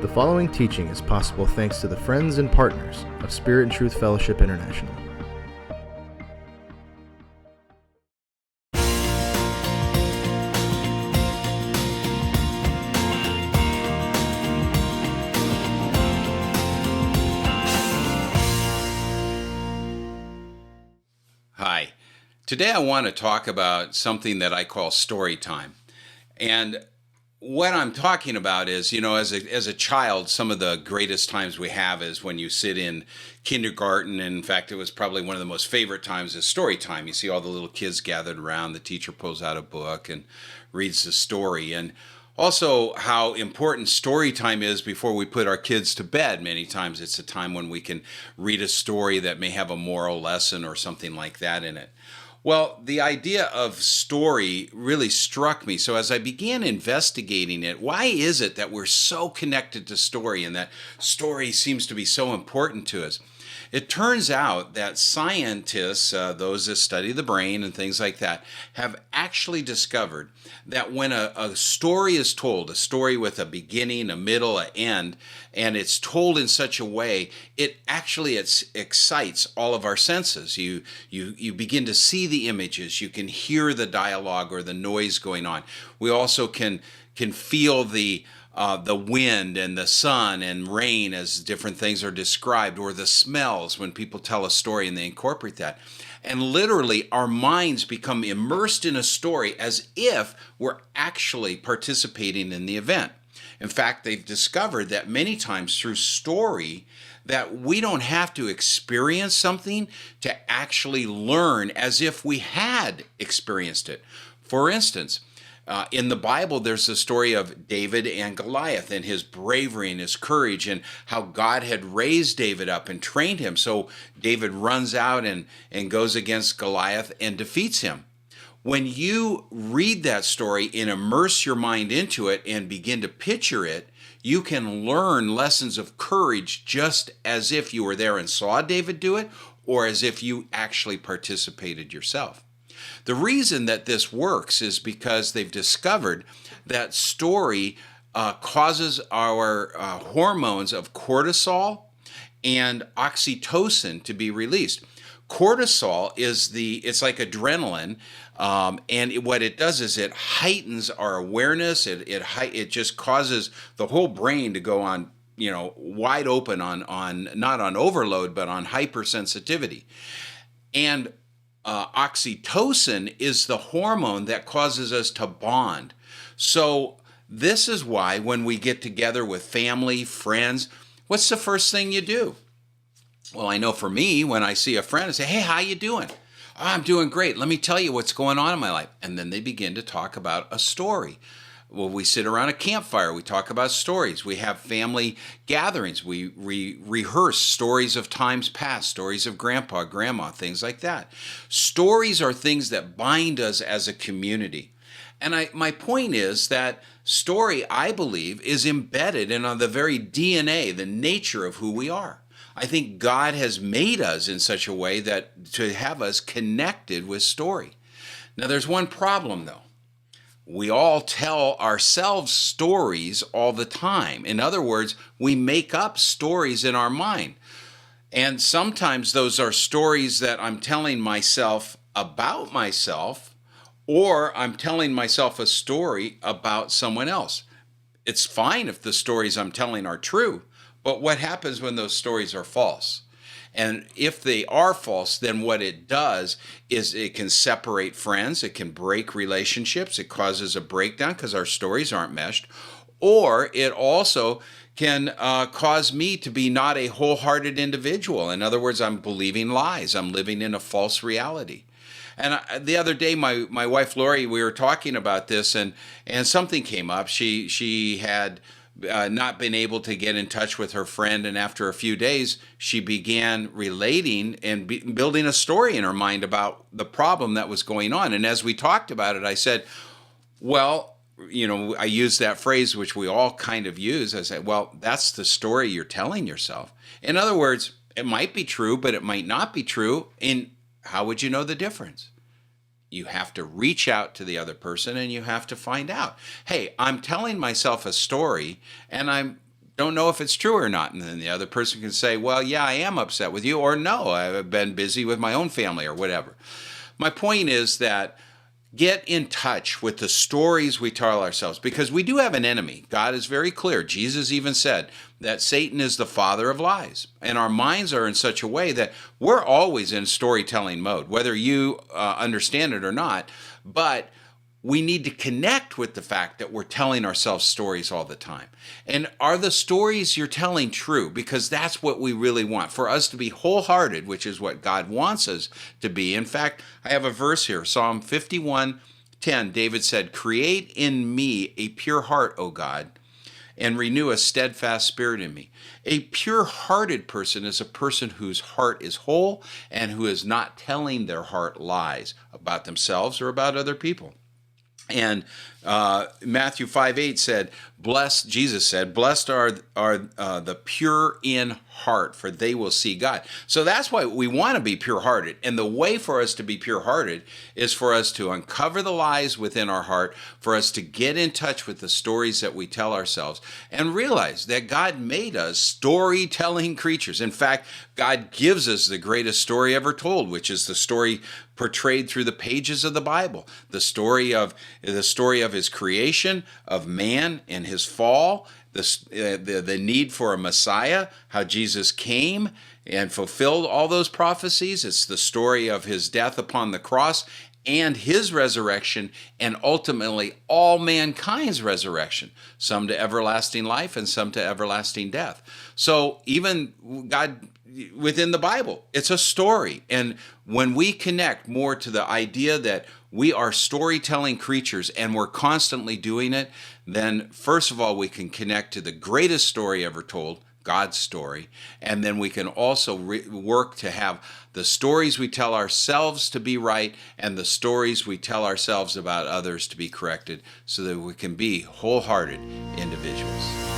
The following teaching is possible thanks to the friends and partners of Spirit and Truth Fellowship International. Hi. Today I want to talk about something that I call story time. And what I'm talking about is, as a child, some of the greatest times we have is when you sit in kindergarten. And in fact, it was probably one of the most favorite times is story time. You see all the little kids gathered around, the teacher pulls out a book and reads the story. And also how important story time is before we put our kids to bed. Many times it's a time when we can read a story that may have a moral lesson or something like that in it. Well, the idea of story really struck me. So as I began investigating it, why is it that we're so connected to story and that story seems to be so important to us? It turns out that scientists, those that study the brain and things like that, have actually discovered that when a story is told, a story with a beginning, a middle, an end, and it's told in such a way, it actually excites all of our senses. You begin to see the images, you can hear the dialogue or the noise going on. We also can feel the wind and the sun and rain as different things are described, or the smells when people tell a story and they incorporate that. And literally our minds become immersed in a story as if we're actually participating in the event. In fact, they've discovered that many times through story that we don't have to experience something to actually learn as if we had experienced it. For instance, in the Bible, there's the story of David and Goliath and his bravery and his courage and how God had raised David up and trained him. So David runs out and goes against Goliath and defeats him. When you read that story and immerse your mind into it and begin to picture it, you can learn lessons of courage just as if you were there and saw David do it, or as if you actually participated yourself. The reason that this works is because they've discovered that story causes our hormones of cortisol and oxytocin to be released. Cortisol it's like adrenaline, and what it does is it heightens our awareness. It just causes the whole brain to go on, wide open on not on overload, but on hypersensitivity. And oxytocin is the hormone that causes us to bond. So this is why when we get together with family, friends, what's the first thing you do? Well, I know for me, when I see a friend, I say, "Hey, how you doing?" "Oh, I'm doing great. Let me tell you what's going on in my life." And then they begin to talk about a story. Well, we sit around a campfire. We talk about stories. We have family gatherings. We rehearse stories of times past, stories of grandpa, grandma, things like that. Stories are things that bind us as a community. And my point is that story, I believe, is embedded in the very DNA, the nature of who we are. I think God has made us in such a way that to have us connected with story. Now, there's one problem, though. We all tell ourselves stories all the time. In other words, we make up stories in our mind. And sometimes those are stories that I'm telling myself about myself, or I'm telling myself a story about someone else. It's fine if the stories I'm telling are true, but what happens when those stories are false? And if they are false, then what it does is it can separate friends, it can break relationships, it causes a breakdown because our stories aren't meshed, or it also can cause me to be not a wholehearted individual. In other words, I'm believing lies, I'm living in a false reality. And the other day, my wife Lori, we were talking about this, and something came up. She had not been able to get in touch with her friend, and after a few days, she began relating and building a story in her mind about the problem that was going on. And as we talked about it, I said, well, I used that phrase, which we all kind of use. I said, well, that's the story you're telling yourself. In other words, it might be true, but it might not be true. And how would you know the difference? You have to reach out to the other person and you have to find out, hey, I'm telling myself a story and I'm don't know if it's true or not. And then the other person can say, well, yeah, I am upset with you, or no, I've been busy with my own family, or whatever. My point is that get in touch with the stories we tell ourselves, because we do have an enemy. God is very clear. Jesus even said that Satan is the father of lies. And our minds are in such a way that we're always in storytelling mode, whether you understand it or not. But we need to connect with the fact that we're telling ourselves stories all the time. And are the stories you're telling true? Because that's what we really want, for us to be wholehearted, which is what God wants us to be. In fact, I have a verse here, Psalm 51:10. David said, "Create in me a pure heart, O God, and renew a steadfast spirit in me." A pure-hearted person is a person whose heart is whole and who is not telling their heart lies about themselves or about other people. And Matthew 5:8 said, Jesus said, "Blessed are the pure in heart, for they will see God." So that's why we want to be pure-hearted. And the way for us to be pure-hearted is for us to uncover the lies within our heart, for us to get in touch with the stories that we tell ourselves, and realize that God made us storytelling creatures. In fact, God gives us the greatest story ever told, which is the story portrayed through the pages of the Bible, the story of his creation, of man and his fall, the need for a Messiah, how Jesus came and fulfilled all those prophecies. It's the story of his death upon the cross and his resurrection, and ultimately all mankind's resurrection, some to everlasting life and some to everlasting death. So even God, within the Bible, it's a story. And when we connect more to the idea that we are storytelling creatures and we're constantly doing it, then first of all, we can connect to the greatest story ever told, God's story. And then we can also work to have the stories we tell ourselves to be right and the stories we tell ourselves about others to be corrected, so that we can be wholehearted individuals.